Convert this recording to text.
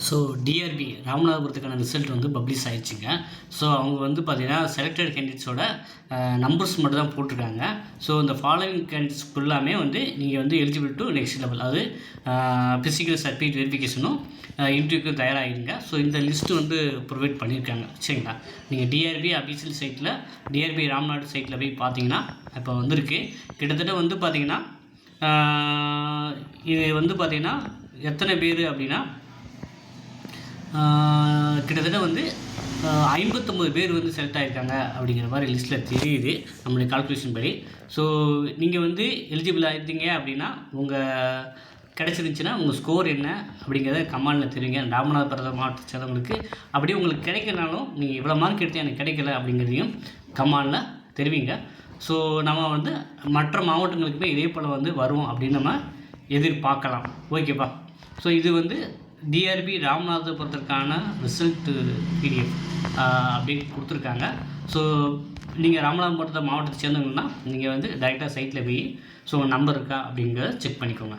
So TRP ராமநாதபுரத்துக்கான result வந்து publish ஆயிடுச்சுங்க. So அவங்க வந்து பார்த்தீங்கன்னா செலக்டட் கேண்டிடேட்ஸோட நம்பர்ஸ் மட்டும் தான் போட்டிருக்காங்க. ஸோ இந்த ஃபாலோவிங் கேண்டிடேட்ஸ் ஃபுல்லாமே வந்து நீங்கள் வந்து எலிஜிபிள் டு நெக்ஸ்ட் லெவல், அதாவது ஃபிசிக்கல் சர்டிஃபிகேட் வெரிஃபிகேஷனும் இன்டர்வியூக்கும் தயாராகிடுங்க. ஸோ இந்த லிஸ்ட்டு வந்து ப்ரொவைட் பண்ணியிருக்காங்க. சரிங்களா, நீங்கள் டிஆர்பி அஃபீஷியல் சைட்டில் டிஆர்பி ராம்நாடு சைட்டில் போய் பார்த்தீங்கன்னா இப்போ வந்திருக்கு. கிட்டத்தட்ட வந்து பார்த்தீங்கன்னா இது வந்து பார்த்தீங்கன்னா எத்தனை பேர் அப்படின்னா கிட்டத்தட்ட வந்து 59 பேர் வந்து செலக்ட் ஆகியிருக்காங்க அப்படிங்கிற மாதிரி லிஸ்ட்டில் தெரியுது நம்மளுடைய கால்குலேஷன் படி. ஸோ நீங்கள் வந்து எலிஜிபிள் ஆகிட்டீங்க அப்படின்னா உங்கள் கிடச்சிருந்துச்சின்னா உங்கள் ஸ்கோர் என்ன அப்படிங்கிறத கமெண்டில் தெரிவிங்க. ராமநாதபுரம் மாவட்டத்தை சேர்ந்தவங்களுக்கு அப்படியே உங்களுக்கு கிடைக்கனாலும் நீங்கள் இவ்வளோ மார்க் எடுத்து எனக்கு கிடைக்கல அப்படிங்கிறதையும் கமெண்டில் தெரிவிங்க. ஸோ நம்ம வந்து மற்ற மாவட்டங்களுக்குமே இதே போல் வந்து வரும் அப்படின்னு நம்ம எதிர்பார்க்கலாம். ஓகேப்பா. ஸோ இது வந்து டிஆர்பி ராமநாதபுரத்திற்கான ரிசல்ட்டு பிடிஎஃப் அப்படின்னு கொடுத்துருக்காங்க. ஸோ நீங்கள் ராமநாதபுரத்தை மாவட்டத்தை சேர்ந்தவங்கன்னா நீங்கள் வந்து டைரெக்டாக சைட்டில் போய் ஸோ நம்பர் இருக்கா அப்படிங்கிறத செக் பண்ணிக்கோங்க.